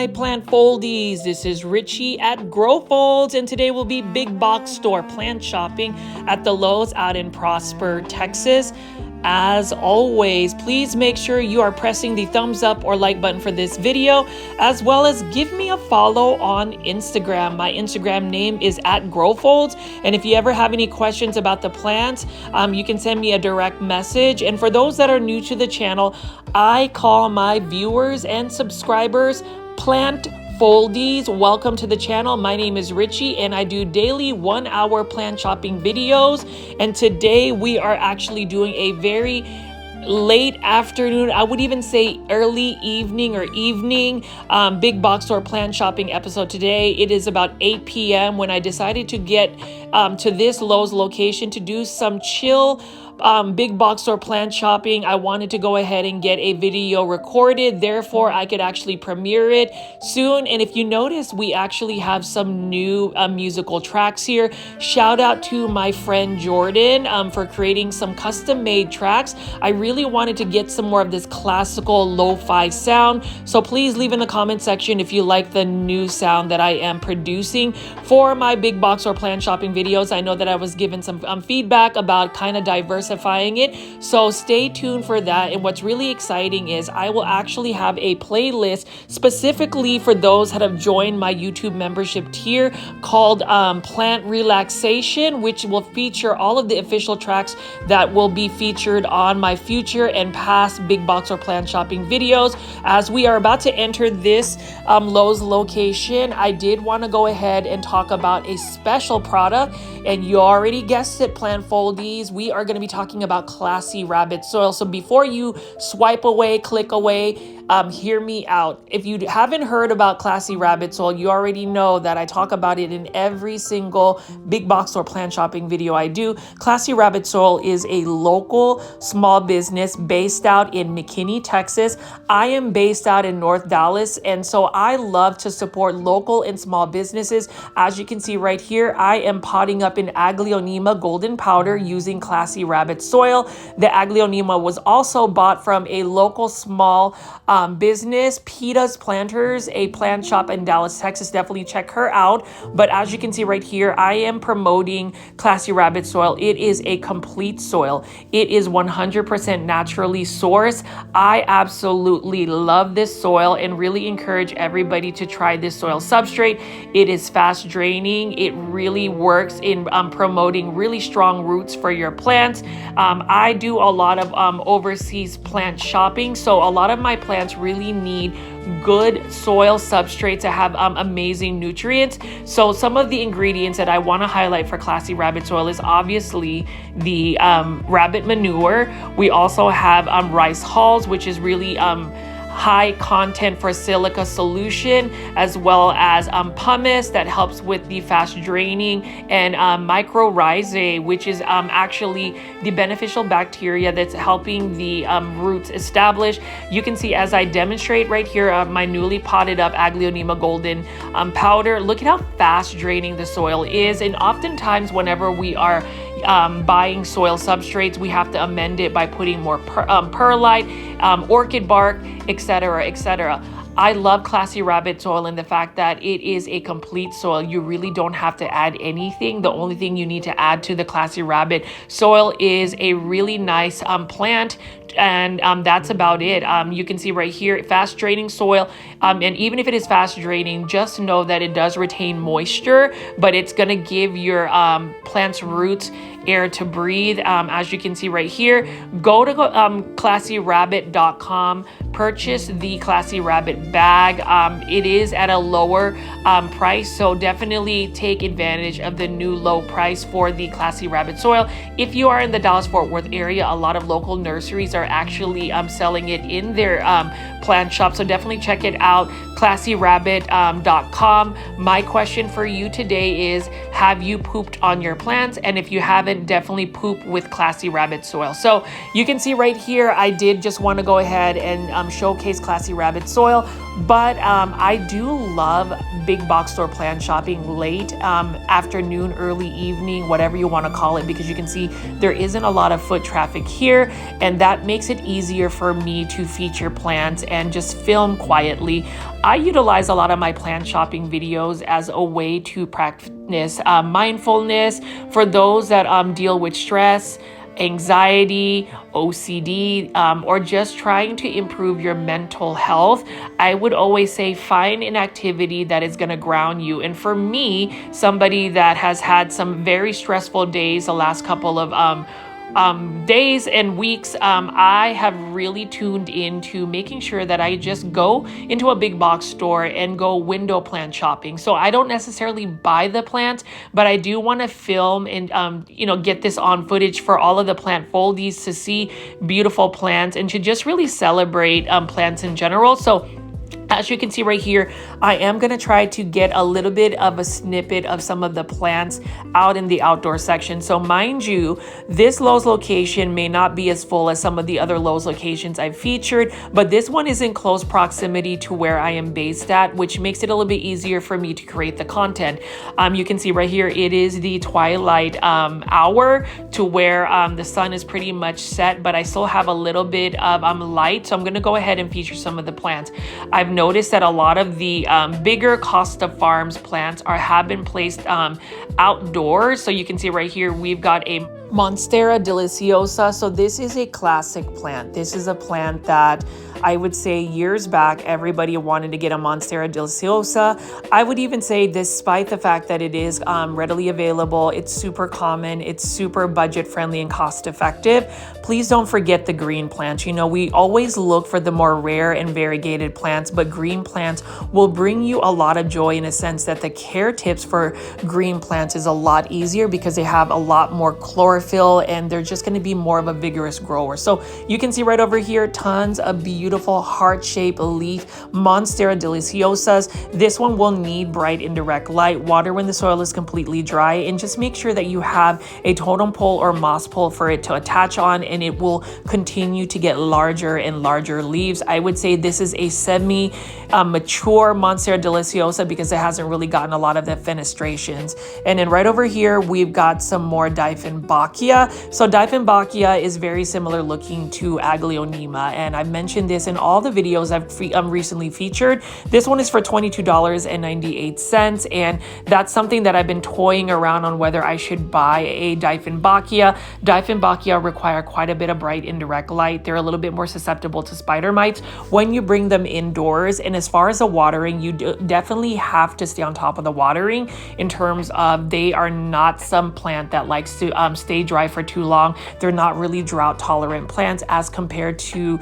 my plant foldies. This is Richie at Grow Folds, and today will be big box store plant shopping at the Lowe's out in Prosper, Texas. As always, please make sure you are pressing the thumbs up or like button for this video, as well as give me a follow on Instagram. My Instagram name is at Grow Folds, and if you ever have any questions about the plants, you can send me a direct message. And for those that are new to the channel, I call my viewers and subscribers plant foldies. Welcome to the channel. My name is Richie and I do daily 1-hour plant shopping videos. And today we are actually doing a very late afternoon, I would even say early evening or evening big box store plant shopping episode. Today it is about 8 p.m. when I decided to get to this Lowe's location to do some chill big box store plant shopping. I wanted to go ahead and get a video recorded, therefore I could actually premiere it soon. And if you notice, we actually have some new musical tracks here. Shout out to my friend Jordan for creating some custom made tracks. I really wanted to get some more of this classical lo-fi sound, so please leave in the comment section if you like the new sound that I am producing for my big box or plant shopping videos. I know that I was given some feedback about kind of diversifying it, so stay tuned for that. And what's really exciting is I will actually have a playlist specifically for those that have joined my YouTube membership tier called Plant Relaxation, which will feature all of the official tracks that will be featured on my future and past big box or plant shopping videos. As we are about to enter this Lowe's location, I did want to go ahead and talk about a special product, and you already guessed it, plant foldies. We are going to be talking about Classy Rabbit soil. So before you swipe away, click away, hear me out. If you haven't heard about Classy Rabbit soil, you already know that I talk about it in every single big box or plant shopping video I do. Classy Rabbit soil is a local small business based out in McKinney, Texas. I am based out in North Dallas, and so I love to support local and small businesses. As you can see right here, I am potting up an Aglaonema golden powder using Classy Rabbit soil. The Aglaonema was also bought from a local small business, Peta's Planters, a plant shop in Dallas, Texas. Definitely check her out. But as you can see right here, I am promoting Classy Rabbit soil. It is a complete soil. It is 100% naturally sourced. I absolutely love this soil and really encourage everybody to try this soil substrate. It is fast draining. It really works in promoting really strong roots for your plants. I do a lot of overseas plant shopping, so a lot of my plants really need good soil substrate to have amazing nutrients. So some of the ingredients that I want to highlight for Classy Rabbit soil is obviously the rabbit manure. We also have rice hulls, which is really high content for silica solution, as well as pumice that helps with the fast draining, and mycorrhizae, which is actually the beneficial bacteria that's helping the roots establish. You can see as I demonstrate right here, my newly potted up Aglaonema golden powder. Look at how fast draining the soil is. And oftentimes whenever we are buying soil substrates, we have to amend it by putting more perlite, orchid bark, etc., etc. I love Classy Rabbit soil in the fact that it is a complete soil. You really don't have to add anything. The only thing you need to add to the Classy Rabbit soil is a really nice plant, and that's about it. You can see right here, fast draining soil, and even if it is fast draining, just know that it does retain moisture, but it's going to give your plant's roots air to breathe. As you can see right here, go to classyrabbit.com, purchase the Classy Rabbit bag. It is at a lower price, so definitely take advantage of the new low price for the Classy Rabbit soil. If you are in the Dallas-Fort Worth area, a lot of local nurseries are actually selling it in their plant shop, so definitely check it out, classyrabbit.com. My question for you today is, have you pooped on your plants? And if you haven't, definitely poop with Classy Rabbit soil. So you can see right here, I did just want to go ahead and showcase Classy Rabbit soil. But I do love big box store plant shopping late afternoon, early evening, whatever you want to call it, because you can see there isn't a lot of foot traffic here, and that makes it easier for me to feature plants and just film quietly. I utilize a lot of my plant shopping videos as a way to practice mindfulness for those that deal with stress, anxiety, OCD, or just trying to improve your mental health. I would always say find an activity that is going to ground you. And for me, somebody that has had some very stressful days the last couple of days and weeks, I have really tuned into making sure that I just go into a big box store and go window plant shopping. So I don't necessarily buy the plant, but I do want to film and get this on footage for all of the plant foldies to see beautiful plants and to just really celebrate plants in general. So as you can see right here, I am going to try to get a little bit of a snippet of some of the plants out in the outdoor section. So mind you, this Lowe's location may not be as full as some of the other Lowe's locations I've featured, but this one is in close proximity to where I am based at, which makes it a little bit easier for me to create the content. You can see right here, it is the twilight hour to where the sun is pretty much set, but I still have a little bit of light. So I'm going to go ahead and feature some of the plants. I've noticed that a lot of the bigger Costa Farms plants have been placed outdoors. So you can see right here, we've got a Monstera deliciosa. So this is a classic plant. This is a plant that I would say years back, everybody wanted to get a Monstera deliciosa. I would even say, despite the fact that it is readily available, it's super common, it's super budget friendly and cost effective. Please don't forget the green plants. You know, we always look for the more rare and variegated plants, but green plants will bring you a lot of joy in a sense that the care tips for green plants is a lot easier because they have a lot more chlorophyll and they're just going to be more of a vigorous grower. So you can see right over here, tons of beautiful heart-shaped leaf Monstera deliciosas. This one will need bright indirect light, water when the soil is completely dry, and just make sure that you have a totem pole or moss pole for it to attach on, and it will continue to get larger and larger leaves. I would say this is a semi-mature Monstera deliciosa because it hasn't really gotten a lot of the fenestrations. And then right over here, we've got some more Dieffenbachia. So Dieffenbachia is very similar looking to Aglaonema, and I've mentioned this in all the videos I've recently featured. This one is for $22.98, and that's something that I've been toying around on whether I should buy a Dieffenbachia. Dieffenbachia require quite a bit of bright indirect light. They're a little bit more susceptible to spider mites when you bring them indoors. And as far as the watering, you definitely have to stay on top of the watering in terms of they are not some plant that likes to stay dry for too long. They're not really drought tolerant plants as compared to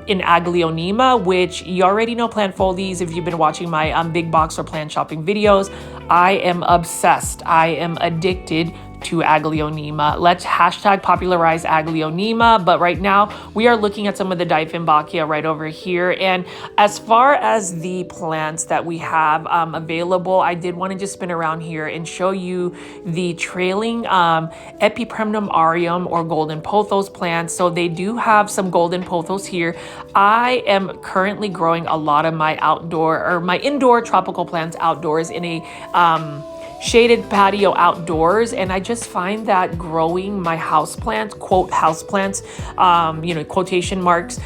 in Aglaonema, which you already know plant foldies if you've been watching my big box or plant shopping videos. I am obsessed. I am addicted to Aglaonema. Let's hashtag popularize Aglaonema. But right now we are looking at some of the Dieffenbachia right over here. And as far as the plants that we have available, I did want to just spin around here and show you the trailing Epipremnum aureum or golden pothos plants. So they do have some golden pothos here. I am currently growing a lot of my indoor tropical plants outdoors in a shaded patio outdoors, and I just find that growing my houseplants, quote houseplants, quotation marks,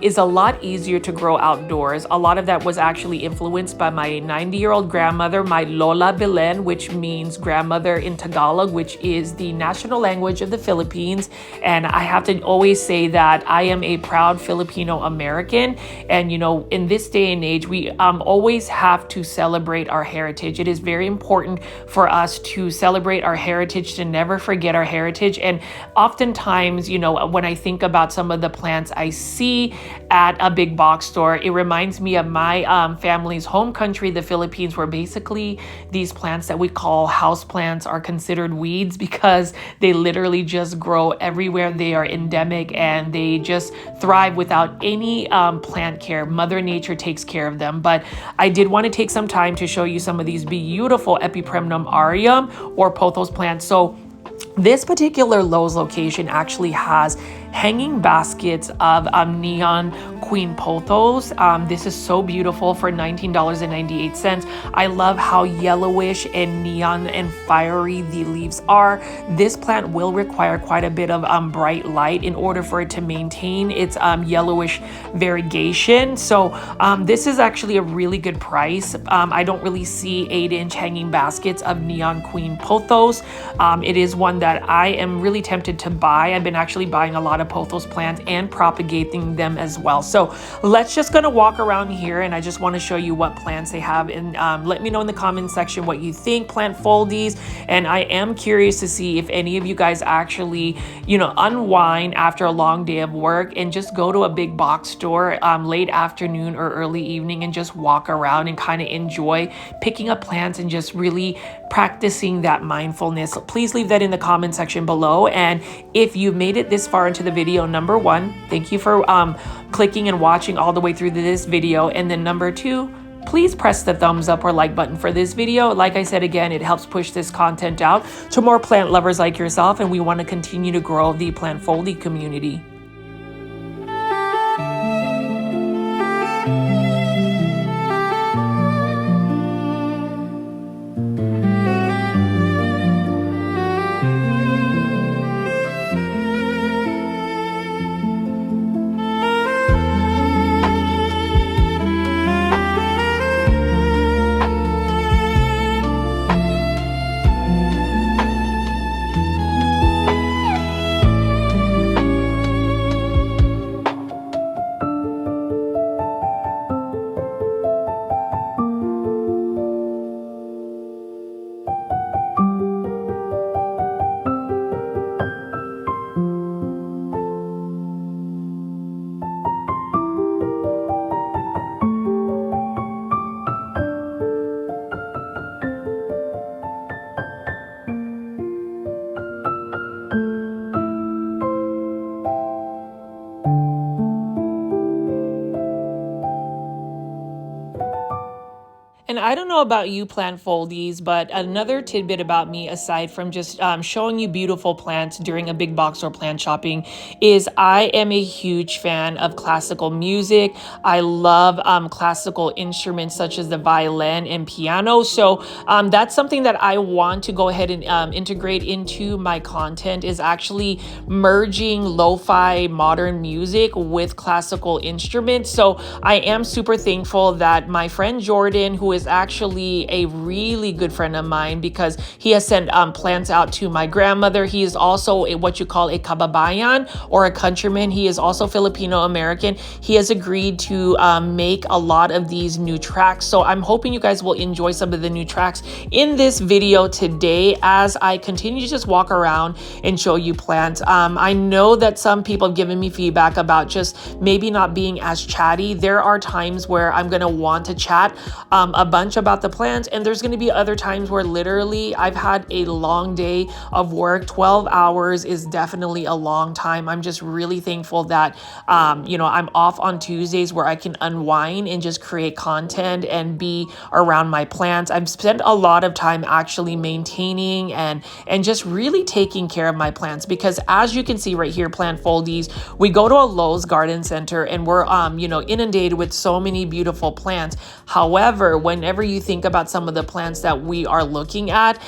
is a lot easier to grow outdoors. A lot of that was actually influenced by my 90-year-old grandmother, my Lola Belen, which means grandmother in Tagalog, which is the national language of the Philippines. And I have to always say that I am a proud Filipino American. And in this day and age, we always have to celebrate our heritage. It is very important for us to celebrate our heritage, to never forget our heritage. And oftentimes, when I think about some of the plants I see at a big box store, it reminds me of my family's home country, the Philippines, where basically these plants that we call house plants are considered weeds because they literally just grow everywhere. They are endemic and they just thrive without any plant care. Mother Nature takes care of them. But I did want to take some time to show you some of these beautiful Epipremnum aureum or pothos plants. So this particular Lowe's location actually has hanging baskets of neon Queen Pothos. This is so beautiful for $19.98. I love how yellowish and neon and fiery the leaves are. This plant will require quite a bit of bright light in order for it to maintain its yellowish variegation. So this is actually a really good price. I don't really see 8-inch hanging baskets of neon Queen Pothos. It is one that I am really tempted to buy. I've been actually buying a lot of Pothos plants and propagating them as well. So let's just gonna walk around here, and I just want to show you what plants they have, and let me know in the comment section what you think, plant foldies. And I am curious to see if any of you guys actually, you know, unwind after a long day of work and just go to a big box store late afternoon or early evening and just walk around and kind of enjoy picking up plants and just really practicing that mindfulness. Please leave that in the comment section below. And if you made it this far into the video, number one, thank you for clicking and watching all the way through this video. And then number two, please press the thumbs up or like button for this video. Like I said, again, it helps push this content out to more plant lovers like yourself, and we want to continue to grow the plant foldie community. And I don't know about you plant foldies, but another tidbit about me, aside from just showing you beautiful plants during a big box or plant shopping, is I am a huge fan of classical music. I love classical instruments such as the violin and piano. So that's something that I want to go ahead and integrate into my content, is actually merging lo-fi modern music with classical instruments. So I am super thankful that my friend Jordan, who is actually a really good friend of mine, because he has sent plants out to my grandmother. He is also what you call a kababayan, or a countryman. He is also Filipino American. He has agreed to make a lot of these new tracks. So I'm hoping you guys will enjoy some of the new tracks in this video today as I continue to just walk around and show you plants. I know that some people have given me feedback about just maybe not being as chatty. There are times where I'm going to want to chat a bunch about the plants, and there's going to be other times where literally I've had a long day of work. 12 hours is definitely a long time. I'm just really thankful that you know, I'm off on Tuesdays where I can unwind and just create content and be around my plants. I've spent a lot of time actually maintaining and just really taking care of my plants, because as you can see right here, plant foldies, we go to a Lowe's garden center and we're you know, inundated with so many beautiful plants. However, whenever you think about some of the plants that we are looking at,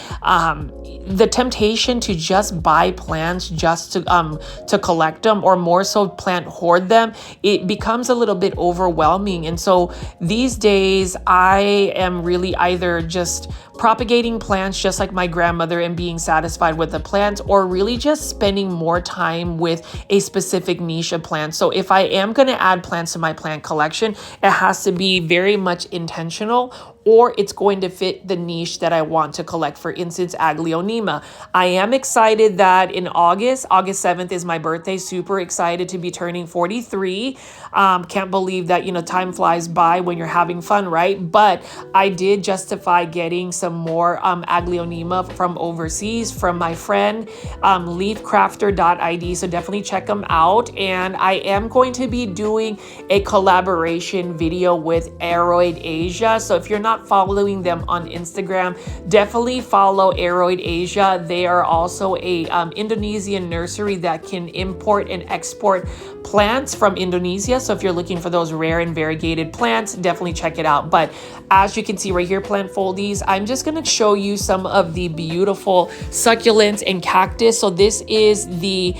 the temptation to just buy plants just to collect them, or more so plant hoard them, it becomes a little bit overwhelming. And so these days I am really either just propagating plants just like my grandmother and being satisfied with the plants, or really just spending more time with a specific niche of plants. So if I am going to add plants to my plant collection, it has to be very much intentional, or it's going to fit the niche that I want to collect. For instance, Aglaonema. I am excited that in August 7th is my birthday. Super excited to be turning 43. Can't believe that, you know, time flies by when you're having fun, right? But I did justify getting some some more aglaonema from overseas from my friend leafcrafter.id, so definitely check them out. And I am going to be doing a collaboration video with Aroid Asia, so if you're not following them on Instagram, definitely follow Aroid Asia. They are also a Indonesian nursery that can import and export plants from Indonesia, so if you're looking for those rare and variegated plants, definitely check it out. But as you can see right here, plant foldies, I'm just going to show you some of the beautiful succulents and cactus. So this is the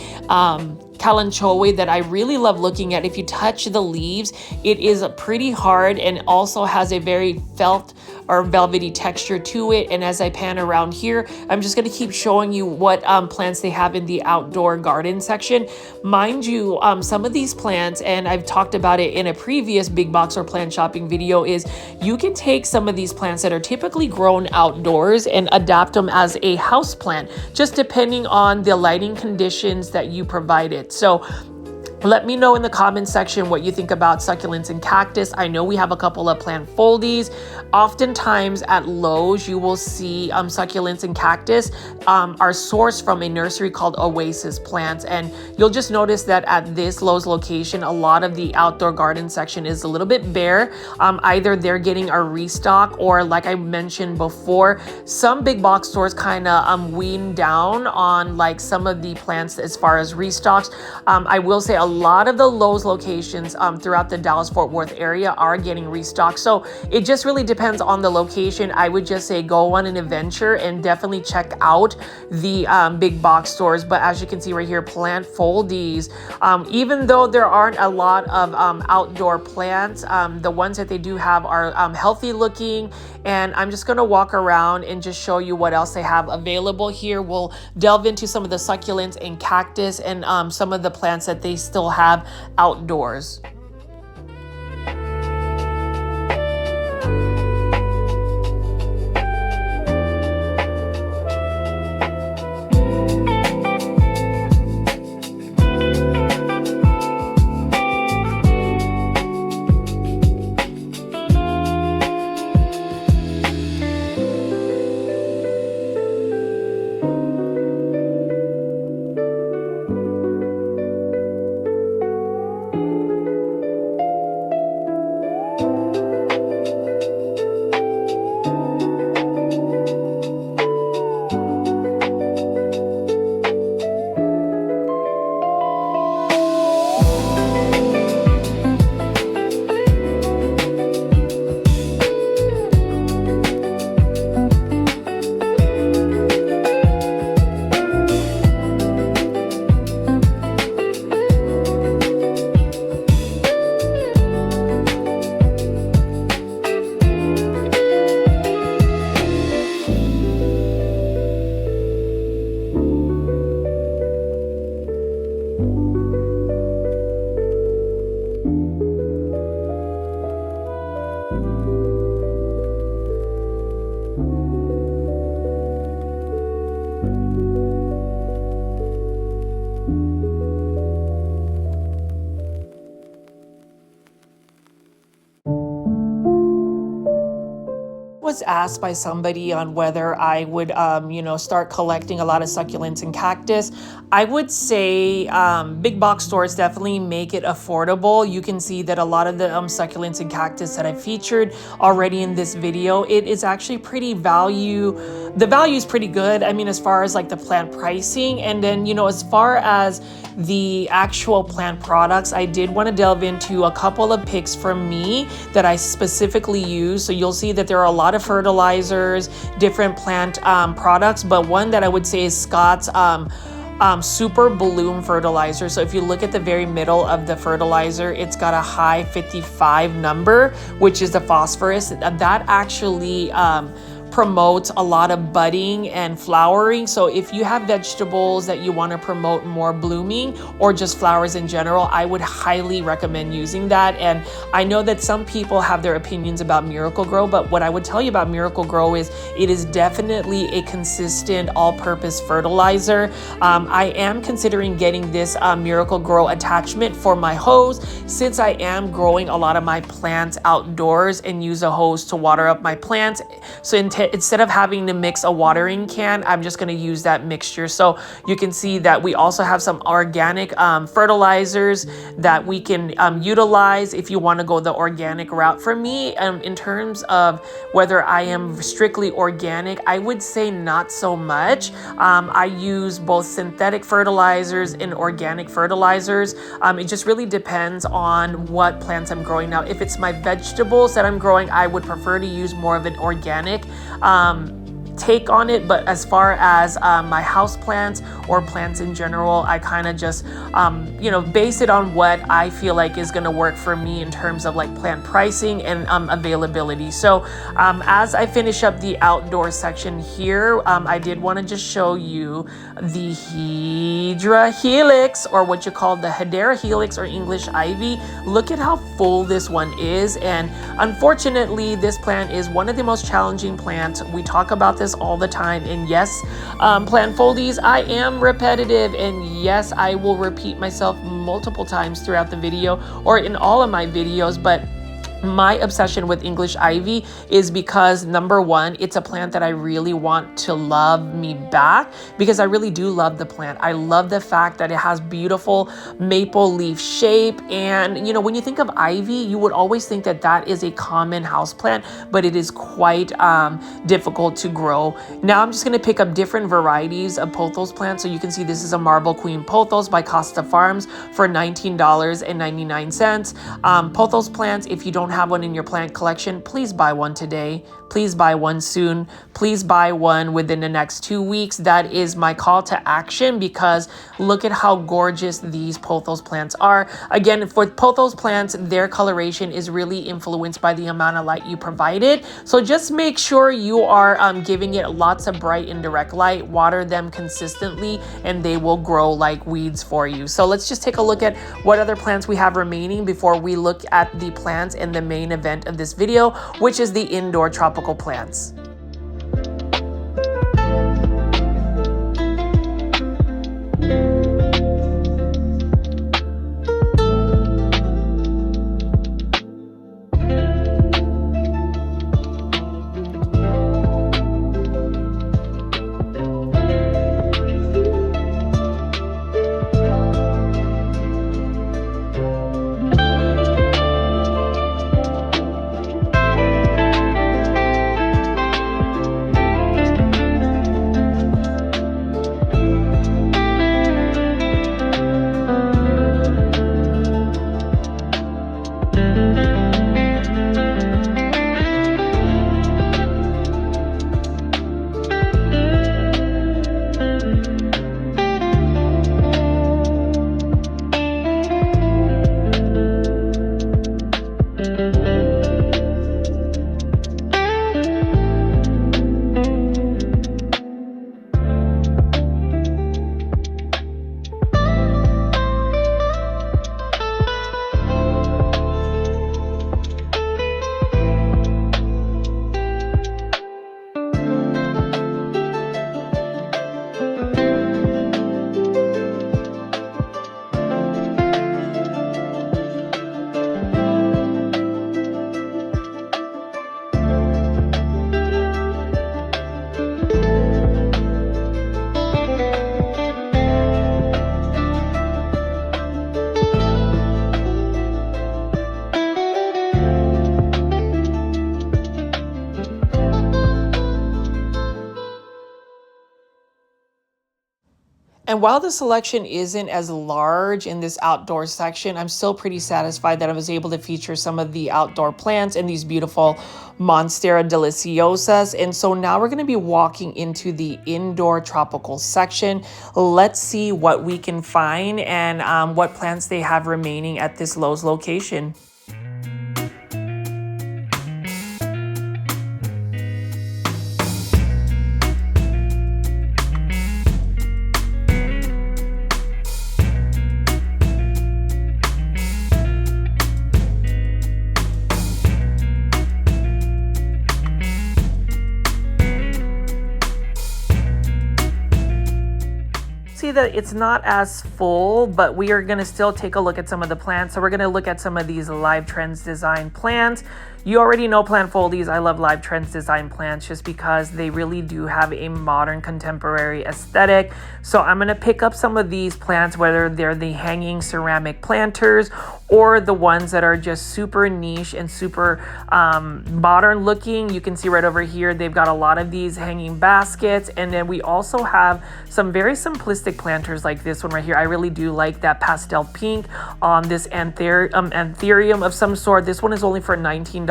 Kalanchoe that I really love looking at. If you touch the leaves, it is pretty hard and also has a very felt or velvety texture to it. And as I pan around here, I'm just gonna keep showing you what plants they have in the outdoor garden section. Mind you, some of these plants, and I've talked about it in a previous big box or plant shopping video, is you can take some of these plants that are typically grown outdoors and adapt them as a house plant, just depending on the lighting conditions that you provided. So let me know in the comment section what you think about succulents and cactus. I know we have a couple of plant foldies. Oftentimes at Lowe's, you will see succulents and cactus are sourced from a nursery called Oasis Plants. And you'll just notice that at this Lowe's location, a lot of the outdoor garden section is a little bit bare. Either they're getting a restock, or like I mentioned before, some big box stores kind of wean down on like some of the plants as far as restocks. I will say a lot of the Lowe's locations throughout the Dallas-Fort Worth area are getting restocked. So it just really depends on the location. I would just say go on an adventure and definitely check out the big box stores. But as you can see right here, plant foldies, even though there aren't a lot of outdoor plants, the ones that they do have are healthy looking. And I'm just gonna walk around and just show you what else they have available here. We'll delve into some of the succulents and cactus and some of the plants that they still have outdoors. Was asked by somebody on whether I would, start collecting a lot of succulents and cactus. I would say big box stores definitely make it affordable. You can see that a lot of the succulents and cactus that I featured already in this video, it is actually pretty the value is pretty good. I mean, as far as like the plant pricing, and then, as far as the actual plant products, I did want to delve into a couple of picks from me that I specifically use. So you'll see that there are a lot of fertilizers, different plant products, but one that I would say is Scott's super bloom fertilizer. So if you look at the very middle of the fertilizer, it's got a high 55 number, which is the phosphorus. That actually promotes a lot of budding and flowering. So if you have vegetables that you want to promote more blooming or just flowers in general, I would highly recommend using that. And I know that some people have their opinions about Miracle-Gro, but what I would tell you about Miracle-Gro is it is definitely a consistent all-purpose fertilizer. I am considering getting this Miracle-Gro attachment for my hose, since I am growing a lot of my plants outdoors and use a hose to water up my plants. So instead of having to mix a watering can, I'm just going to use that mixture. So you can see that we also have some organic fertilizers that we can utilize if you want to go the organic route. For me, in terms of whether I am strictly organic, I would say not so much. I use both synthetic fertilizers and organic fertilizers. It just really depends on what plants I'm growing. Now, if it's my vegetables that I'm growing, I would prefer to use more of an organic take on it. But as far as my house plants or plants in general, I kind of just base it on what I feel like is going to work for me in terms of like plant pricing and availability. So as I finish up the outdoor section here, I did want to just show you the Hedera Helix, or what you call the Hedera Helix or English ivy. Look at how full this one is, and unfortunately this plant is one of the most challenging plants. We talk about this all the time, and yes, plant foldies, I am repetitive, and yes, I will repeat myself multiple times throughout the video or in all of my videos, but my obsession with English ivy is because, number one, it's a plant that I really want to love me back, because I really do love the plant. I love the fact that it has beautiful maple leaf shape. And, when you think of ivy, you would always think that that is a common house plant, but it is quite difficult to grow. Now I'm just going to pick up different varieties of pothos plants. So you can see this is a Marble Queen pothos by Costa Farms for $19.99. Pothos plants, if you don't have one in your plant collection, please buy one today. Please buy one soon. Please buy one within the next 2 weeks. That is my call to action, because look at how gorgeous these pothos plants are. Again, for pothos plants, their coloration is really influenced by the amount of light you provided. So just make sure you are giving it lots of bright and direct light. Water them consistently, and they will grow like weeds for you. So let's just take a look at what other plants we have remaining before we look at the plants in the main event of this video, which is the indoor tropical plants. And while the selection isn't as large in this outdoor section, I'm still pretty satisfied that I was able to feature some of the outdoor plants and these beautiful Monstera deliciosas. And so now we're going to be walking into the indoor tropical section. Let's see what we can find and what plants they have remaining at this Lowe's location. see that it's not as full, but we are going to still take a look at some of the plants. So we're going to look at some of these Live Trends design plants. You already know Plant Foldies. I love Live Trends design plants just because they really do have a modern contemporary aesthetic. So I'm going to pick up some of these plants, whether they're the hanging ceramic planters or the ones that are just super niche and super modern looking. You can see right over here, they've got a lot of these hanging baskets. And then we also have some very simplistic planters like this one right here. I really do like that pastel pink on this anthurium of some sort. This one is only for $19.98.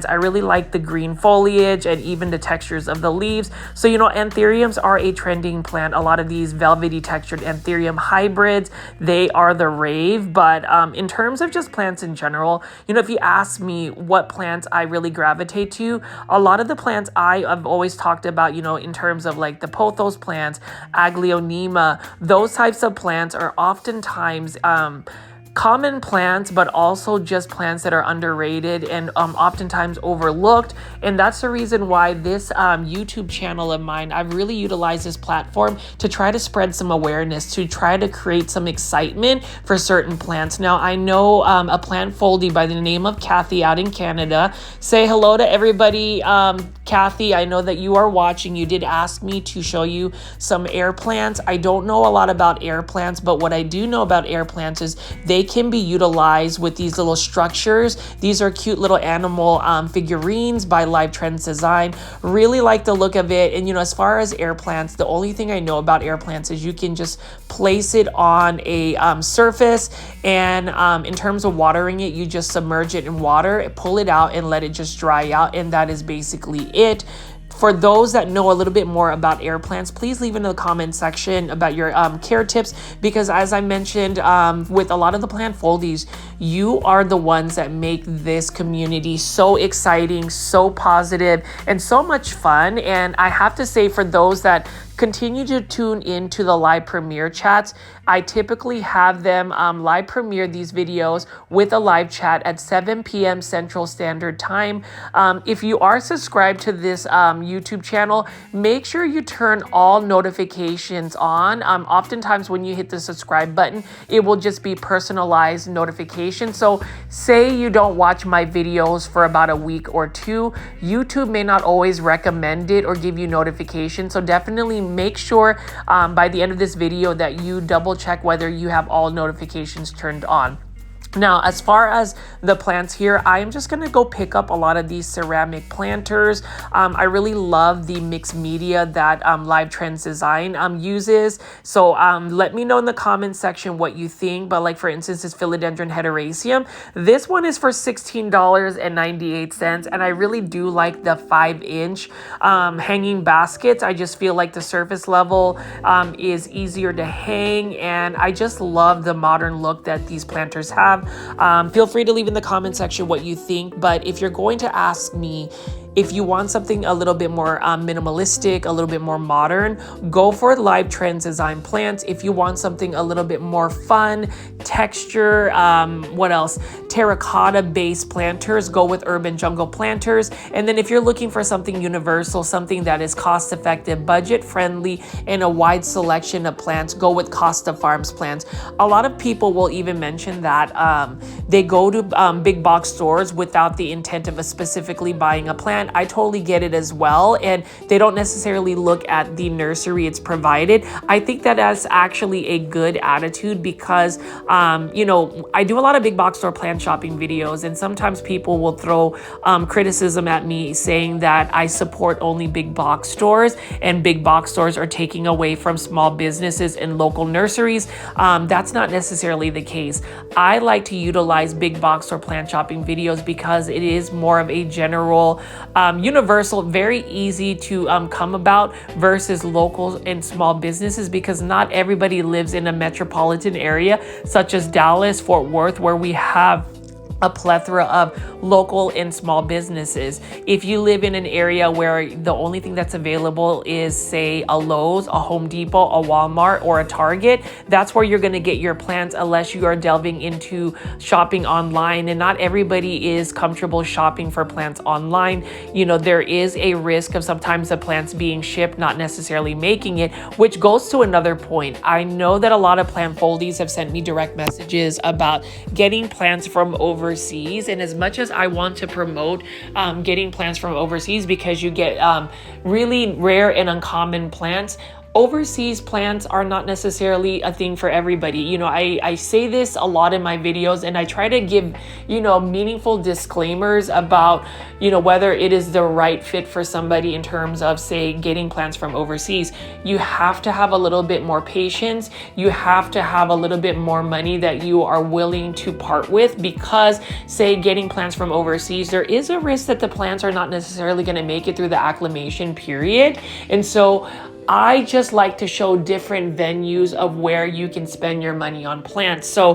I really like the green foliage and even the textures of the leaves. So, you know, anthuriums are a trending plant. A lot of these velvety textured anthurium hybrids, they are the rave. But in terms of just plants in general, you know, if you ask me what plants I really gravitate to, a lot of the plants I've always talked about, you know, in terms of like the pothos plants, aglaonema, those types of plants are oftentimes common plants, but also just plants that are underrated and oftentimes overlooked. And that's the reason why this YouTube channel of mine, I've really utilized this platform to try to spread some awareness, to try to create some excitement for certain plants. Now, I know a plant foldie by the name of Kathy out in Canada. Say hello to everybody. Kathy, I know that you are watching. You did ask me to show you some air plants. I don't know a lot about air plants, but what I do know about air plants is they can be utilized with these little structures. These are cute little animal figurines by Live Trends Design. Really like the look of it. And you know, as far as air plants, the only thing I know about air plants is you can just place it on a surface, and in terms of watering it, you just submerge it in water, pull it out and let it just dry out, and that is basically it. For those that know a little bit more about air plants, please leave in the comment section about your care tips, because as I mentioned, with a lot of the plant foldies, you are the ones that make this community so exciting, so positive, and so much fun. And I have to say, for those that continue to tune into the live premiere chats, I typically have them live premiere these videos with a live chat at 7 p.m. Central Standard Time. If you are subscribed to this YouTube channel, make sure you turn all notifications on. Oftentimes when you hit the subscribe button, it will just be personalized notifications. So say you don't watch my videos for about a week or two, YouTube may not always recommend it or give you notifications. So definitely make sure by the end of this video that you double check whether you have all notifications turned on. Now, as far as the plants here, I am just going to go pick up a lot of these ceramic planters. I really love the mixed media that Live Trends Design uses. So let me know in the comment section what you think. But like, for instance, this philodendron hederaceum, this one is for $16.98. And I really do like the 5-inch hanging baskets. I just feel like the surface level is easier to hang. And I just love the modern look that these planters have. Feel free to leave in the comment section what you think, but if you're going to ask me if you want something a little bit more minimalistic, a little bit more modern, go for Live Trends Design plants. If you want something a little bit more fun, texture, what else? Terracotta based planters, go with Urban Jungle planters. And then if you're looking for something universal, something that is cost effective, budget friendly, and a wide selection of plants, go with Costa Farms plants. A lot of people will even mention that they go to big box stores without the intent of specifically buying a plant. I totally get it as well, and they don't necessarily look at the nursery it's provided. I think that that's actually a good attitude because you know, I do a lot of big box store plant shopping videos, and sometimes people will throw criticism at me saying that I support only big box stores and big box stores are taking away from small businesses and local nurseries. That's not necessarily the case. I like to utilize big box store plant shopping videos because it is more of a general universal, very easy to come about versus local and small businesses, because not everybody lives in a metropolitan area such as Dallas, Fort Worth, where we have a plethora of local and small businesses. If you live in an area where the only thing that's available is, say, a Lowe's, a Home Depot, a Walmart, or a Target, that's where you're going to get your plants, unless you are delving into shopping online. And not everybody is comfortable shopping for plants online. You know, there is a risk of sometimes the plants being shipped, not necessarily making it, which goes to another point. I know that a lot of plant foldies have sent me direct messages about getting plants from overseas. And as much as I want to promote getting plants from overseas, because you get really rare and uncommon plants, overseas plants are not necessarily a thing for everybody. You know, I say this a lot in my videos, and I try to give, you know, meaningful disclaimers about, you know, whether it is the right fit for somebody in terms of, say, getting plants from overseas. You have to have a little bit more patience. You have to have a little bit more money that you are willing to part with, because, say, getting plants from overseas, there is a risk that the plants are not necessarily going to make it through the acclimation period. And so I just like to show different venues of where you can spend your money on plants. So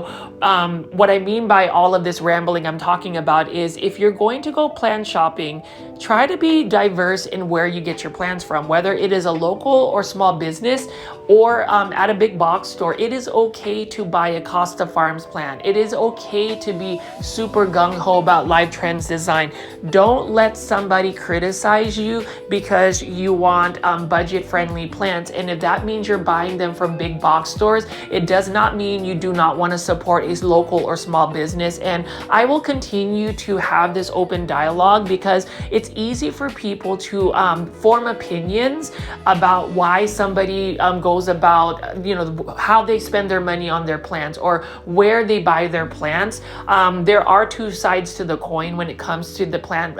what I mean by all of this rambling I'm talking about is, if you're going to go plant shopping, try to be diverse in where you get your plants from, whether it is a local or small business or at a big box store. It is okay to buy a Costa Farms plant. It is okay to be super gung-ho about Live Trends design. Don't let somebody criticize you because you want budget-friendly plants. And if that means you're buying them from big box stores, it does not mean you do not want to support a local or small business. And I will continue to have this open dialogue, because it's easy for people to form opinions about why somebody goes about, you know, how they spend their money on their plants or where they buy their plants. There are two sides to the coin when it comes to the plant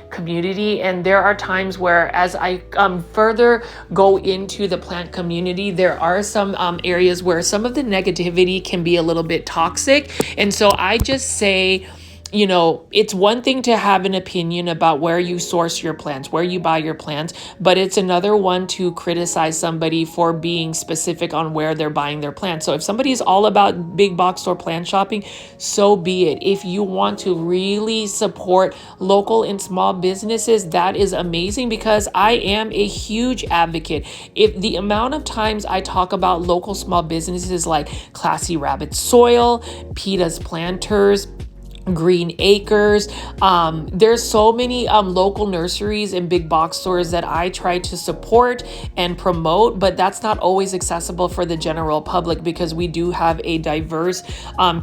community. And there are times where, as I further go into the plant community, there are some areas where some of the negativity can be a little bit toxic. And so I just say, you know, it's one thing to have an opinion about where you source your plants, where you buy your plants, but it's another one to criticize somebody for being specific on where they're buying their plants. So if somebody is all about big box store plant shopping, so be it. If you want to really support local and small businesses, that is amazing, because I am a huge advocate. If the amount of times I talk about local small businesses like Classy Rabbit Soil, Peta's Planters, Green Acres, there's so many local nurseries and big box stores that I try to support and promote, but that's not always accessible for the general public, because we do have a diverse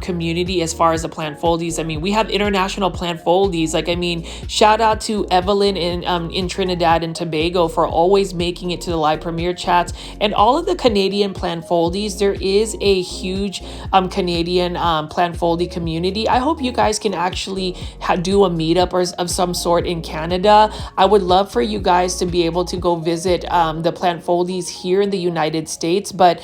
community as far as the plant foldies. I mean, we have international plant foldies. Like, I mean, shout out to Evelyn in Trinidad and Tobago for always making it to the live premiere chats, and all of the Canadian plant foldies. There is a huge Canadian plant foldy community. I hope you guys can actually do a meetup or of some sort in Canada. I would love for you guys to be able to go visit the plant foldies here in the United States. But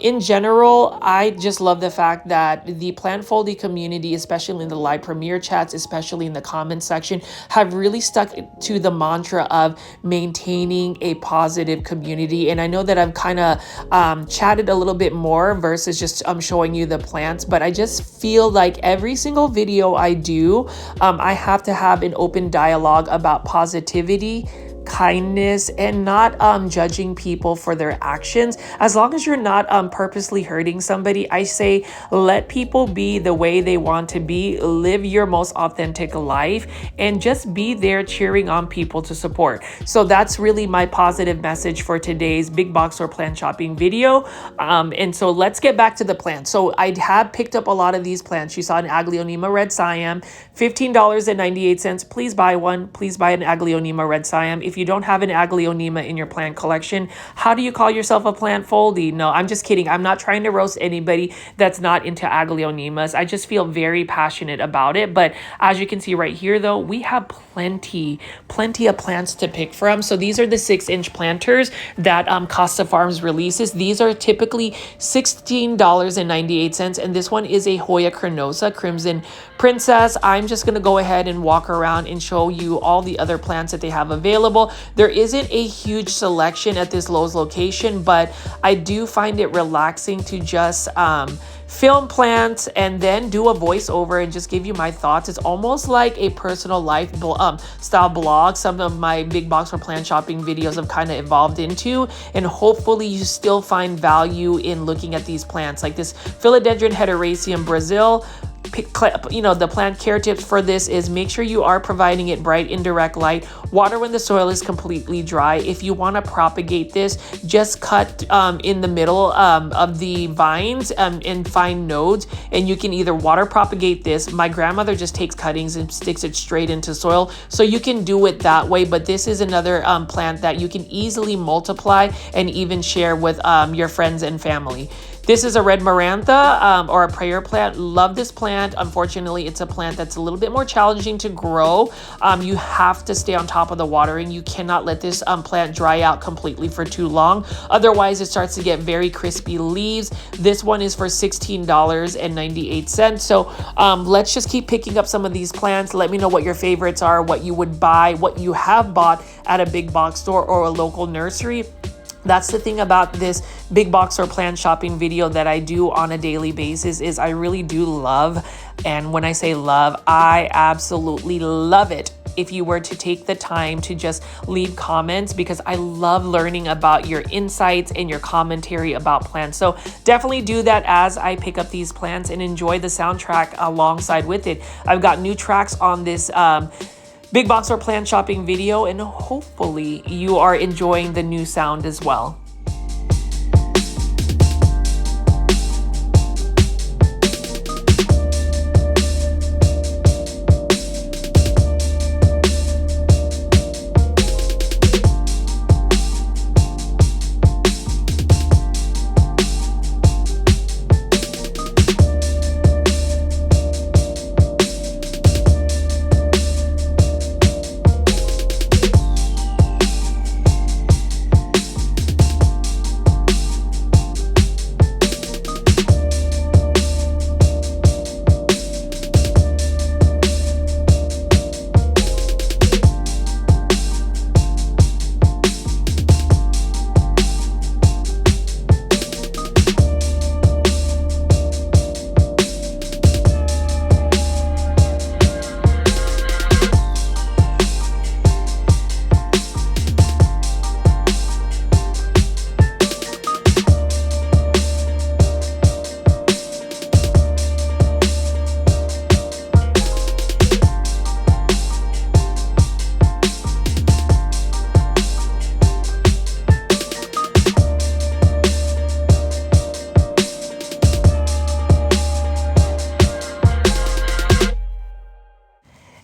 in general, I just love the fact that the plant foldy community, especially in the live premiere chats, especially in the comment section, have really stuck to the mantra of maintaining a positive community. And I know that I've kind of chatted a little bit more versus just showing you the plants, but I just feel like every single video I do, I have to have an open dialogue about positivity, kindness, and not judging people for their actions. As long as you're not purposely hurting somebody, I say let people be the way they want to be, live your most authentic life, and just be there cheering on people to support. So that's really my positive message for today's big box or plant shopping video. And so let's get back to the plants. So I have picked up a lot of these plants. You saw an Aglaonema Red Siam, $15.98. Please buy one. Please buy an Aglaonema Red Siam. If you don't have an Aglaonema in your plant collection, how do you call yourself a plant foldy? No, I'm just kidding. I'm not trying to roast anybody that's not into Aglaonemas. I just feel very passionate about it. But as you can see right here, though, we have plenty of plants to pick from. So these are the 6-inch planters that Costa Farms releases. These are typically $16.98, and this one is a Hoya Carnosa Crimson Princess. I'm just going to go ahead and walk around and show you all the other plants that they have available. general. There isn't a huge selection at this Lowe's location, but I do find it relaxing to just film plants and then do a voiceover and just give you my thoughts. It's almost like a personal life style blog. Some of my big box or plant shopping videos have kind of evolved into, and hopefully you still find value in looking at these plants like this Philodendron Hederaceum Brazil. The plant care tips for this is make sure you are providing it bright indirect light, water when the soil is completely dry. If you want to propagate this, just cut in the middle of the vines in fine nodes, and you can either water propagate this. My grandmother just takes cuttings and sticks it straight into soil, so you can do it that way. But this is another plant that you can easily multiply and even share with your friends and family. This is a red marantha or a prayer plant. Love this plant. Unfortunately, it's a plant that's a little bit more challenging to grow. You have to stay on top of the watering. You cannot let this plant dry out completely for too long. Otherwise, it starts to get very crispy leaves. This one is for $16.98. So let's just keep picking up some of these plants. Let me know what your favorites are, what you would buy, what you have bought at a big box store or a local nursery. That's the thing about this big box or plant shopping video that I do on a daily basis is I really do love, and when I say love, I absolutely love it if you were to take the time to just leave comments, because I love learning about your insights and your commentary about plants. So definitely do that as I pick up these plants and enjoy the soundtrack alongside with it. I've got new tracks on this big box or plant shopping video, and hopefully you are enjoying the new sound as well.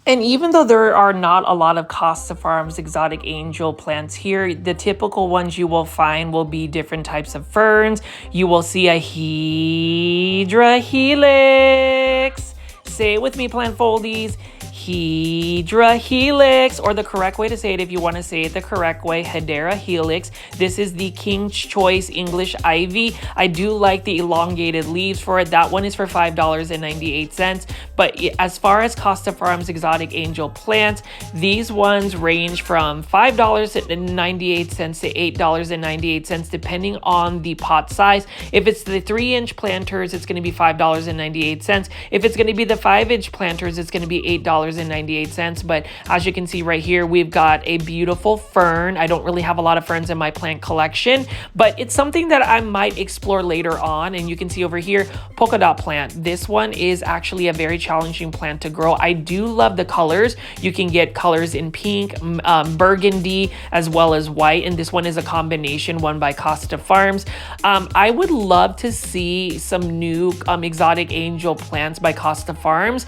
And even though there are not a lot of Costa Farms exotic angel plants here, the typical ones you will find will be different types of ferns. You will see a Hydra helix. Say it with me, plant foldies. Hydra helix, or the correct way to say it, if you want to say it the correct way, Hedera helix. This is the King's Choice English ivy. I do like the elongated leaves for it. That one is for $5.98. But as far as Costa Farms exotic angel plants, these ones range from $5.98 to $8.98, depending on the pot size. If it's the 3-inch planters, it's going to be $5.98. If it's going to be the 5-inch planters, it's going to be $8.98. But as you can see right here, we've got a beautiful fern. I don't really have a lot of ferns in my plant collection, but it's something that I might explore later on. And you can see over here, polka dot plant. This one is actually a very challenging plant to grow. I do love the colors. You can get colors in pink, burgundy, as well as white. And this one is a combination one by Costa Farms. I would love to see some new exotic angel plants by Costa Farms.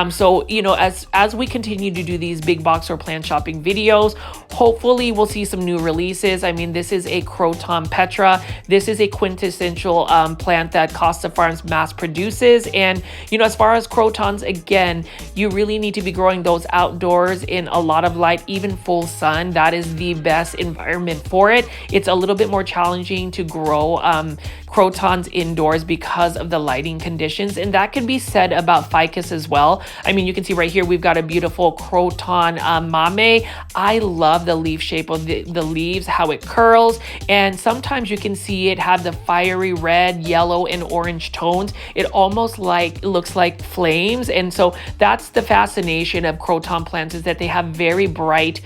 So, you know, as we continue to do these big box or plant shopping videos, hopefully we'll see some new releases. I mean, this is a Croton Petra. This is a quintessential plant that Costa Farms mass produces. And, you know, as far as Crotons, again, you really need to be growing those outdoors in a lot of light, even full sun. That is the best environment for it. It's a little bit more challenging to grow Crotons indoors because of the lighting conditions. And that can be said about ficus as well. I mean, you can see right here, we've we've got a beautiful croton mame. I love the leaf shape of the leaves, how it curls, and sometimes you can see it have the fiery red, yellow, and orange tones. It almost looks like flames, and so that's the fascination of croton plants, is that they have very bright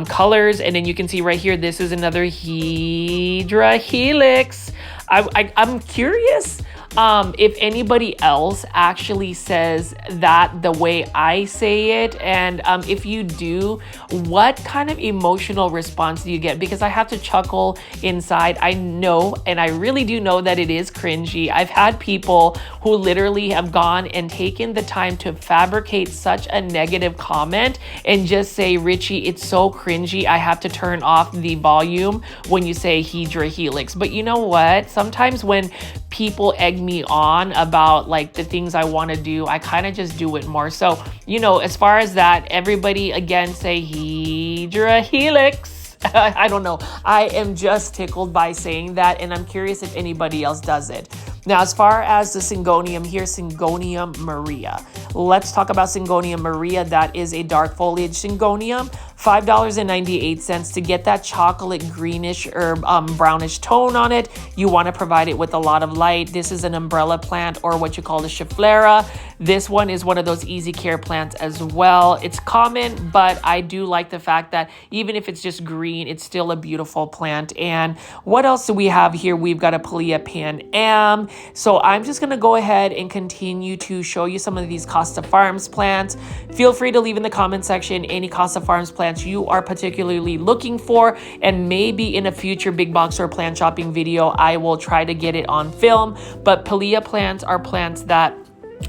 colors. And then you can see right here, this is another Hydra helix. I'm curious if anybody else actually says that the way I say it, and if you do, what kind of emotional response do you get? Because I have to chuckle inside. I know, and I really do know that it is cringy. I've had people who literally have gone and taken the time to fabricate such a negative comment and just say, Richie, it's so cringy, I have to turn off the volume when you say Hydra helix. But you know what? Sometimes when people egg me on about like the things I want to do, I kind of just do it more. So, you know, as far as that, everybody again say Hydra helix. I don't know. I am just tickled by saying that, and I'm curious if anybody else does it. Now, as far as the Syngonium, here's Syngonium Maria. Let's talk about Syngonium Maria. That is a dark foliage Syngonium. $5.98 to get that chocolate greenish or brownish tone on it. You want to provide it with a lot of light. This is an umbrella plant, or what you call the Schefflera. This one is one of those easy care plants as well. It's common, but I do like the fact that even if it's just green, it's still a beautiful plant. And what else do we have here? We've got a Palea Pan Am. So I'm just going to go ahead and continue to show you some of these Costa Farms plants. Feel free to leave in the comment section any Costa Farms plants you are particularly looking for, and maybe in a future big box or plant shopping video, I will try to get it on film. But Palea plants are plants that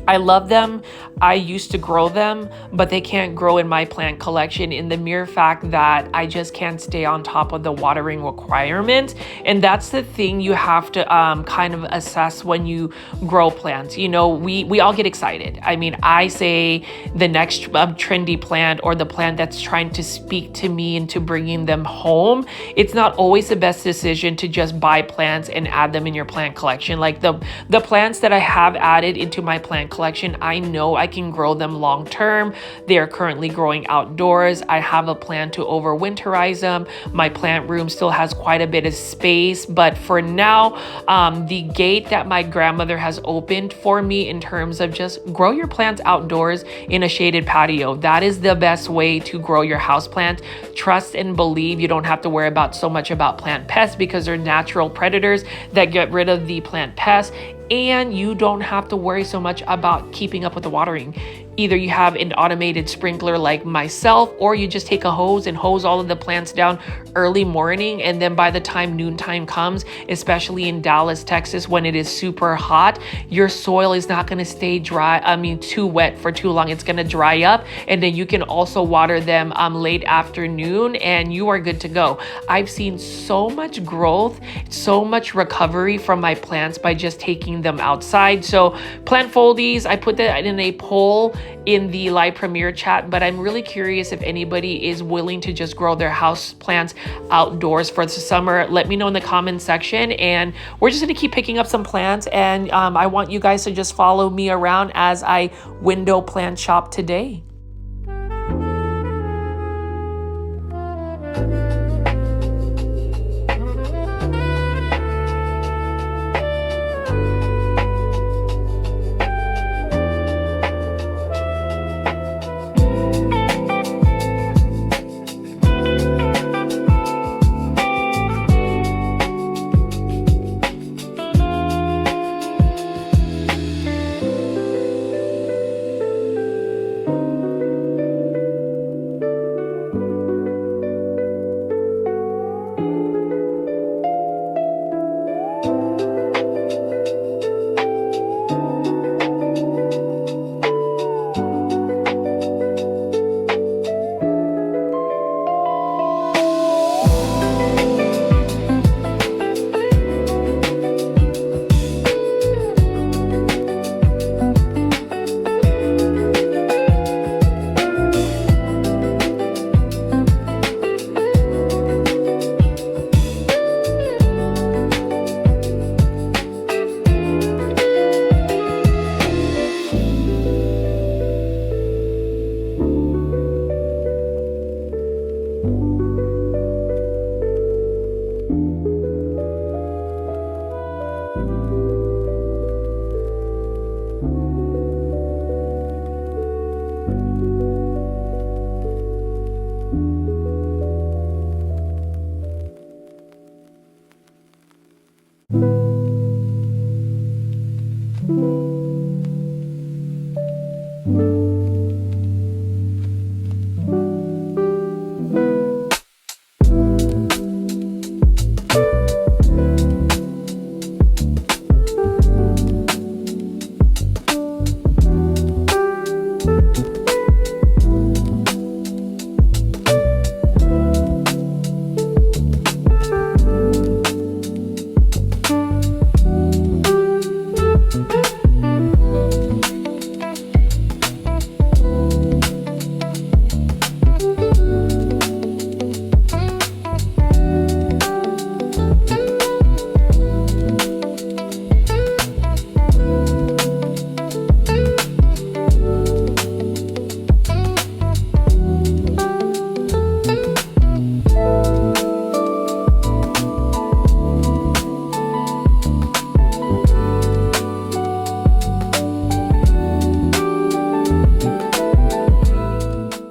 I love them. I used to grow them, but they can't grow in my plant collection in the mere fact that I just can't stay on top of the watering requirement. And that's the thing you have to kind of assess when you grow plants. You know, we all get excited. I mean, I say the next trendy plant, or the plant that's trying to speak to me into bringing them home. It's not always the best decision to just buy plants and add them in your plant collection. Like the plants that I have added into my plant collection, I know I can grow them long term. They are currently growing outdoors. I have a plan to overwinterize them. My plant room still has quite a bit of space, but for now, the gate that my grandmother has opened for me in terms of just grow your plants outdoors in a shaded patio. That is the best way to grow your houseplant. Trust and believe you don't have to worry about so much about plant pests, because they're natural predators that get rid of the plant pests. And you don't have to worry so much about keeping up with the watering. Either you have an automated sprinkler like myself, or you just take a hose and hose all of the plants down early morning. And then by the time noontime comes, especially in Dallas, Texas, when it is super hot, your soil is not going to stay too wet for too long. It's going to dry up. And then you can also water them late afternoon, and you are good to go. I've seen so much growth, so much recovery from my plants by just taking them outside. So plant foldies, I put that in a poll in the live premiere chat, but I'm really curious if anybody is willing to just grow their house plants outdoors for the summer. Let me know in the comment section, and we're just going to keep picking up some plants. And I want you guys to just follow me around as I window plant shop today.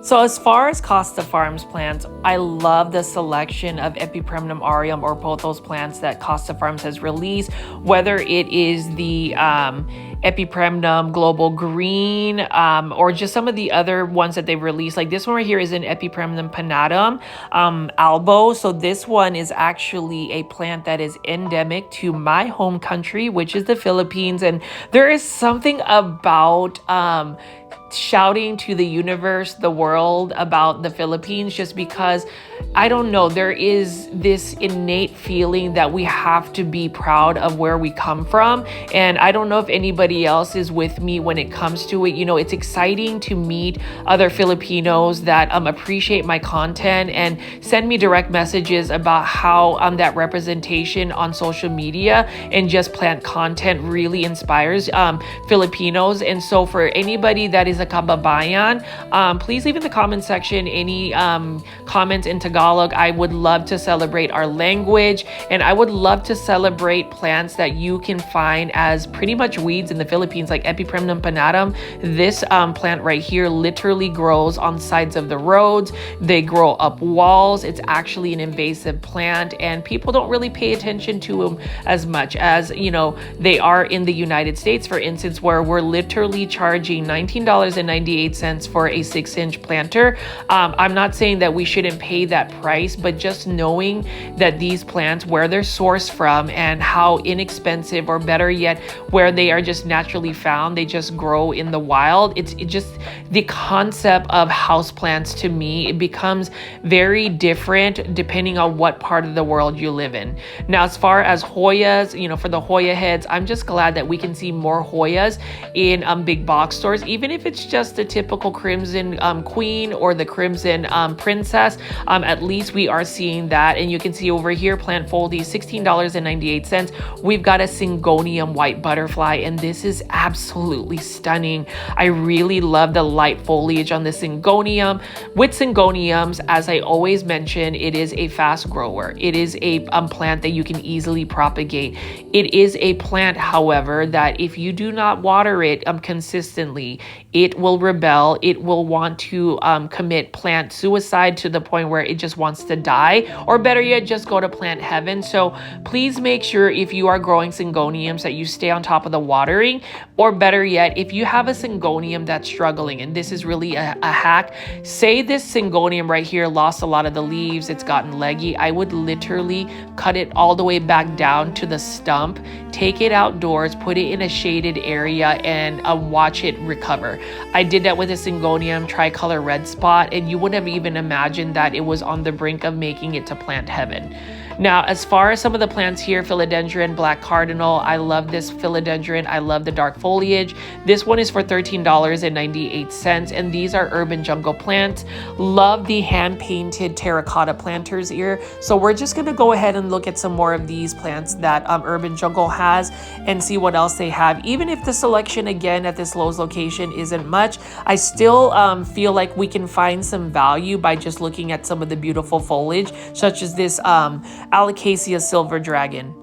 So as far as Costa Farms plants, I love the selection of Epipremnum aureum or Pothos plants that Costa Farms has released, whether it is the Epipremnum Global Green or just some of the other ones that they've released. Like this one right here is an Epipremnum pinnatum albo. So this one is actually a plant that is endemic to my home country, which is the Philippines. And there is something about shouting to the universe, the world about the Philippines, just because I don't know, there is this innate feeling that we have to be proud of where we come from. And I don't know if anybody else is with me when it comes to it. You know, it's exciting to meet other Filipinos that appreciate my content and send me direct messages about how that representation on social media and just plant content really inspires Filipinos. And so for anybody that is a kababayan, please leave in the comment section any comments in Tagalog. I would love to celebrate our language, and I would love to celebrate plants that you can find as pretty much weeds in the Philippines, like Epipremnum pinnatum. This plant right here literally grows on sides of the roads. They grow up walls. It's actually an invasive plant, and people don't really pay attention to them as much as, you know, they are in the United States, for instance, where we're literally charging $19.98 for a 6-inch planter. I'm not saying that we shouldn't pay that price, but just knowing that these plants, where they're sourced from and how inexpensive, or better yet, where they are just naturally found, they just grow in the wild. It just, the concept of houseplants to me, it becomes very different depending on what part of the world you live in. Now, as far as Hoyas, you know, for the Hoya heads, I'm just glad that we can see more Hoyas in big box stores, even if it's just the typical Crimson Queen or the Crimson Princess. At least we are seeing that. And you can see over here, Plant Foldy, $16.98. We've got a Syngonium white butterfly, and this is absolutely stunning. I really love the light foliage on the Syngonium. With Syngoniums, as I always mention, it is a fast grower. It is a plant that you can easily propagate. It is a plant, however, that if you do not water it consistently, it will rebel. It will want to commit plant suicide to the point where it just wants to die, or better yet, just go to plant heaven. So please make sure if you are growing Syngoniums that you stay on top of the watering, or better yet, if you have a Syngonium that's struggling, and this is really a hack, say this Syngonium right here lost a lot of the leaves, it's gotten leggy, I would literally cut it all the way back down to the stump, take it outdoors, put it in a shaded area, and watch it recover. I did that with a Syngonium tricolor red spot, and you wouldn't have even imagined that it was on the brink of making it to plant heaven. Now, as far as some of the plants here, Philodendron, Black Cardinal, I love this Philodendron. I love the dark foliage. This one is for $13.98, and these are urban jungle plants. Love the hand-painted terracotta planters here. So we're just going to go ahead and look at some more of these plants that urban jungle has and see what else they have. Even if the selection, again, at this Lowe's location isn't much, I still feel like we can find some value by just looking at some of the beautiful foliage, such as this Alocasia silver dragon.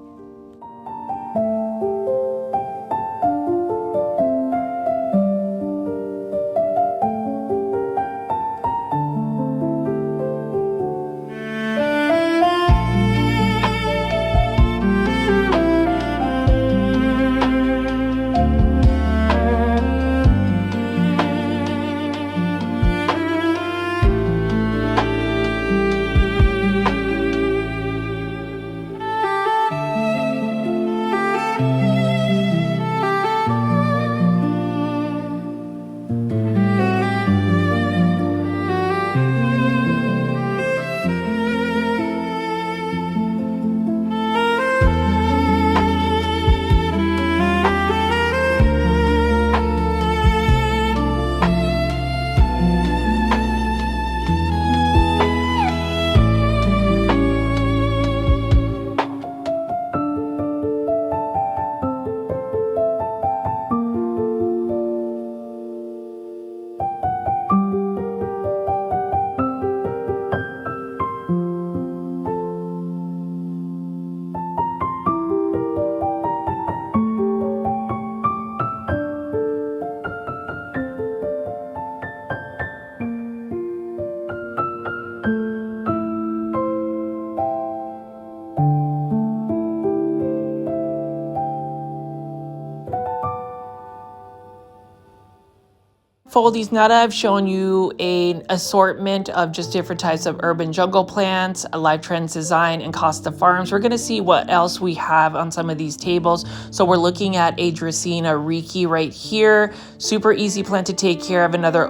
foldies, now that I've shown you an assortment of just different types of urban jungle plants, Life Trends Design, and Costa Farms, we're going to see what else we have on some of these tables. So we're looking at a Dracaena Riki right here. Super easy plant to take care of. Another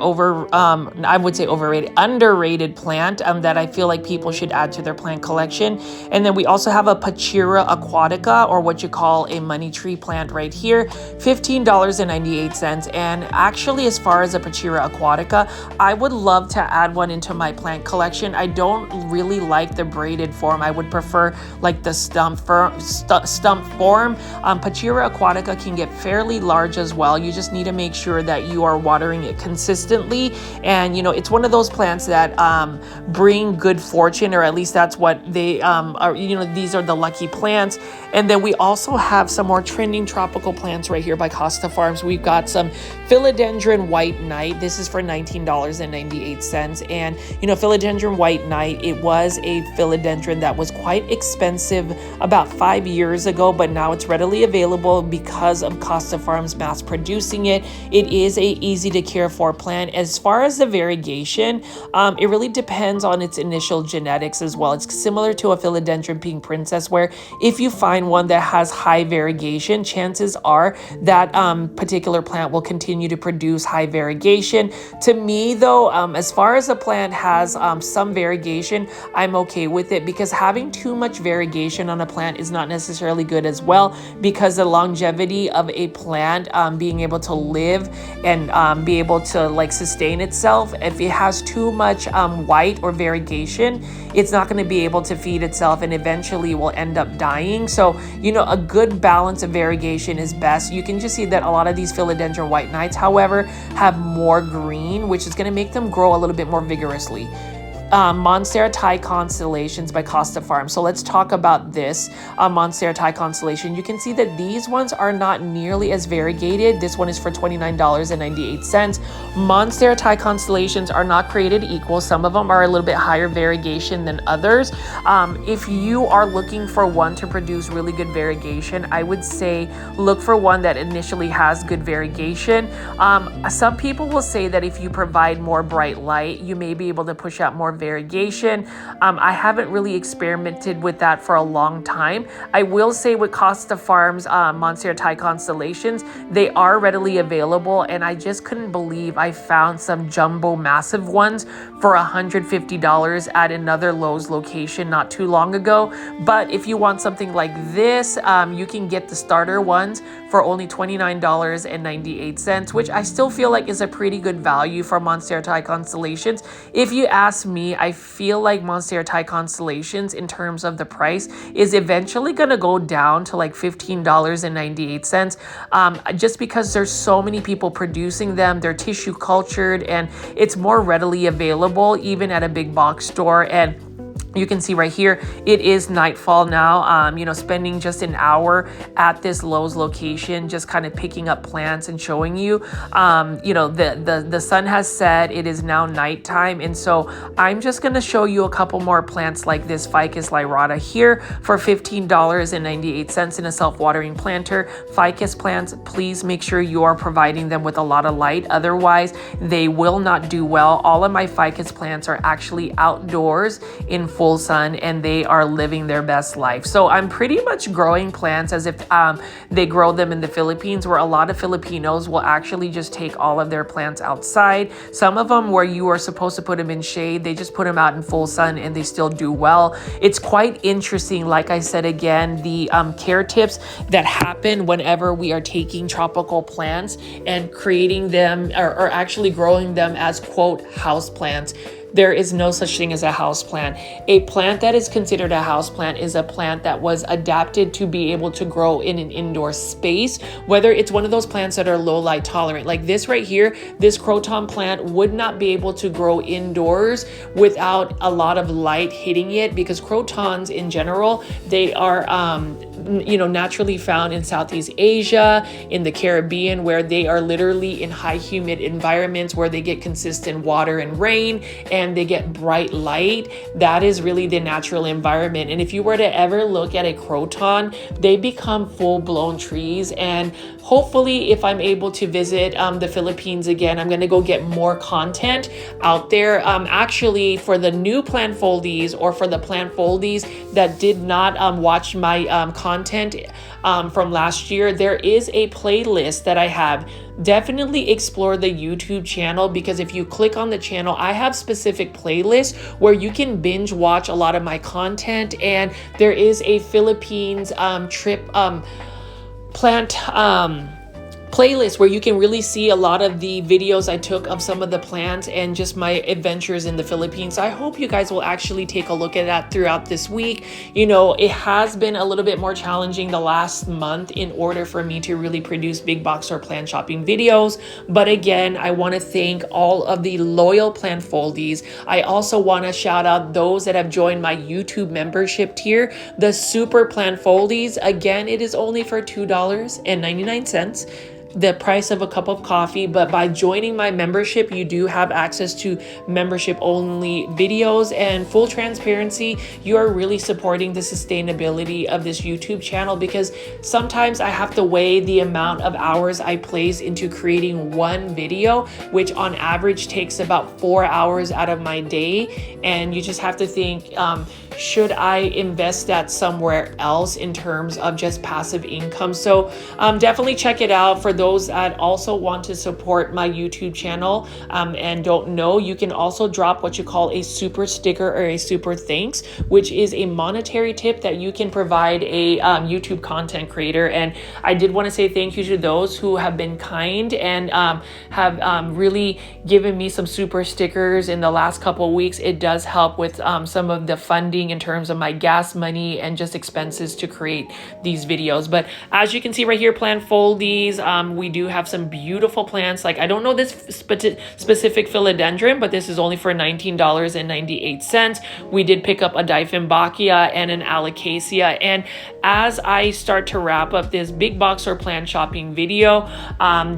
I would say underrated plant that I feel like people should add to their plant collection. And then we also have a Pachira aquatica, or what you call a money tree plant right here, $15.98. And actually, as far as a Pachira aquatica, I would love to add one into my plant collection. I don't really like the braided form. I would prefer like the stump form. Pachira aquatica can get fairly large as well. You just need to make sure that you are watering it consistently. And you know, it's one of those plants that bring good fortune, or at least that's what they are. You know, these are the lucky plants. And then we also have some more trending tropical plants right here by Costa Farms. We've got some Philodendron White Knight. This is for $19.98. And you know, Philodendron White Knight, it was a philodendron that was quite expensive about 5 years ago, but now it's readily available because of Costa Farms mass producing it. It is a easy to care for plant. As far as the variegation, it really depends on its initial genetics as well. It's similar to a Philodendron Pink Princess, where if you find one that has high variegation, chances are that particular plant will continue to produce high variegation. To me though, as far as a plant has some variegation, I'm okay with it, because having too much variegation on a plant is not necessarily good as well, because the longevity of a plant being able to live and be able to like sustain itself, if it has too much white or variegation, it's not going to be able to feed itself and eventually will end up dying. So, you know, a good balance of variegation is best. You can just see that a lot of these Philodendron White Knights, however, have more green, which is going to make them grow a little bit more vigorously. Monstera Thai Constellations by Costa Farms. So let's talk about this Monstera Thai Constellation. You can see that these ones are not nearly as variegated. This one is for $29.98. Monstera Thai Constellations are not created equal. Some of them are a little bit higher variegation than others. If you are looking for one to produce really good variegation, I would say look for one that initially has good variegation. Some people will say that if you provide more bright light, you may be able to push out more variegation. I haven't really experimented with that for a long time. I will say with Costa Farms Monstera Thai Constellations, they are readily available, and I just couldn't believe I found some jumbo massive ones for $150 at another Lowe's location not too long ago. But if you want something like this, you can get the starter ones for only $29.98, which I still feel like is a pretty good value for Monstera Thai Constellations. If you ask me, I feel like Monstera Thai Constellations, in terms of the price, is eventually going to go down to like $15.98, just because there's so many people producing them. They're tissue cultured and it's more readily available even at a big box store. And you can see right here, it is nightfall now. You know, spending just an hour at this Lowe's location, just kind of picking up plants and showing you. You know, the sun has set. It is now nighttime, and so I'm just going to show you a couple more plants like this Ficus lyrata here for $15.98 in a self-watering planter. Ficus plants, please make sure you are providing them with a lot of light. Otherwise, they will not do well. All of my Ficus plants are actually outdoors in full sun, and they are living their best life. So I'm pretty much growing plants as if they grow them in the Philippines, where a lot of Filipinos will actually just take all of their plants outside. Some of them, where you are supposed to put them in shade, they just put them out in full sun and they still do well. It's quite interesting, like I said again, the care tips that happen whenever we are taking tropical plants and creating them or actually growing them as quote house plants. There is no such thing as a house plant. A plant that is considered a house plant is a plant that was adapted to be able to grow in an indoor space, whether it's one of those plants that are low light tolerant. Like this right here, this croton plant would not be able to grow indoors without a lot of light hitting it, because crotons in general, they are you know, naturally found in Southeast Asia, in the Caribbean, where they are literally in high humid environments where they get consistent water and rain. And and they get bright light, that is really the natural environment. And if you were to ever look at a croton, they become full-blown trees. And hopefully, if I'm able to visit the Philippines again, I'm gonna go get more content out there. Actually, for the new plant foldies, or for the plant foldies that did not watch my content from last year, there is a playlist that I have. Definitely explore the YouTube channel, because if you click on the channel, I have specific playlists where you can binge watch a lot of my content. And there is a Philippines trip plant playlist where you can really see a lot of the videos I took of some of the plants and just my adventures in the Philippines. So I hope you guys will actually take a look at that throughout this week. You know, it has been a little bit more challenging the last month in order for me to really produce big box or plant shopping videos. But again, I want to thank all of the loyal plant foldies. I also want to shout out those that have joined my YouTube membership tier, the super plant foldies. Again, it is only for $2.99, the price of a cup of coffee. But by joining my membership, you do have access to membership only videos. And full transparency, you are really supporting the sustainability of this YouTube channel, because sometimes I have to weigh the amount of hours I place into creating one video, which on average takes about 4 hours out of my day. And you just have to think, should I invest that somewhere else in terms of just passive income? So definitely check it out. For those that also want to support my YouTube channel and don't know, you can also drop what you call a super sticker or a super thanks, which is a monetary tip that you can provide a YouTube content creator. And I did want to say thank you to those who have been kind and have really given me some super stickers in the last couple of weeks. It does help with some of the funding in terms of my gas money and just expenses to create these videos. But as you can see right here, plant foldies, we do have some beautiful plants. Like, I don't know this specific philodendron, but this is only for $19.98. We did pick up a Dieffenbachia and an Alocasia. And as I start to wrap up this big box or plant shopping video,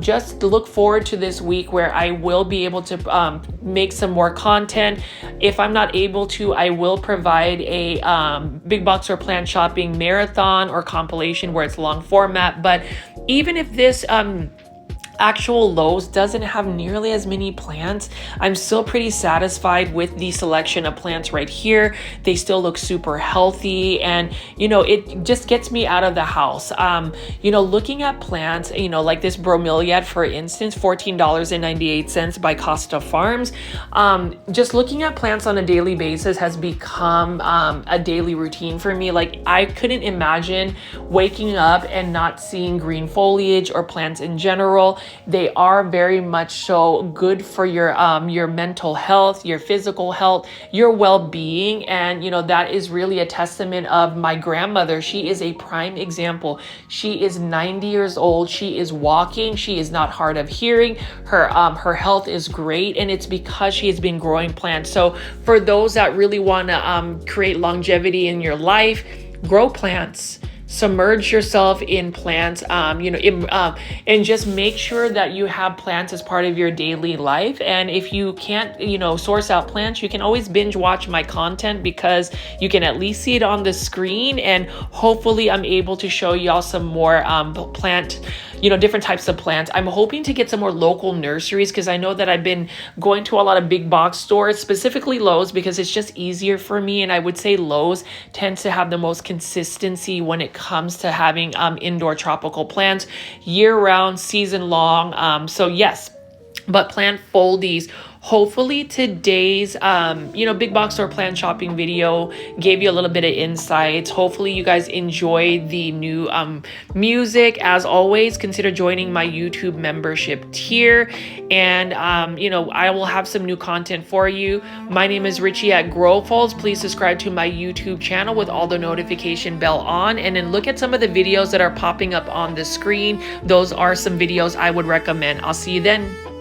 just look forward to this week where I will be able to make some more content. If I'm not able to, I will provide a big box or plant shopping marathon or compilation where it's long format. But even if this actual Lowe's doesn't have nearly as many plants, I'm still pretty satisfied with the selection of plants right here. They still look super healthy, and you know, it just gets me out of the house. You know, looking at plants, you know, like this bromeliad, for instance, $14.98 by Costa Farms. Just looking at plants on a daily basis has become a daily routine for me. Like, I couldn't imagine waking up and not seeing green foliage or plants in general. They are very much so good for your mental health, your physical health, your well-being. And you know, that is really a testament of my grandmother. She is a prime example. She is 90 years old. She is walking. She is not hard of hearing. Her health is great, and it's because she has been growing plants. So for those that really want to create longevity in your life, grow plants. Submerge yourself in plants, you know, and just make sure that you have plants as part of your daily life. And if you can't, you know, source out plants, you can always binge watch my content, because you can at least see it on the screen. And hopefully I'm able to show y'all some more plant, you know, different types of plants. I'm hoping to get some more local nurseries, because I know that I've been going to a lot of big box stores, specifically Lowe's, because it's just easier for me. And I would say Lowe's tends to have the most consistency when it comes to having indoor tropical plants year round, season long. So yes, but plant foldies. Hopefully today's, you know, big box or plant shopping video gave you a little bit of insights. Hopefully you guys enjoy the new music. As always, consider joining my YouTube membership tier. And, you know, I will have some new content for you. My name is Richie at Growfolds. Please subscribe to my YouTube channel with all the notification bell on. And then look at some of the videos that are popping up on the screen. Those are some videos I would recommend. I'll see you then.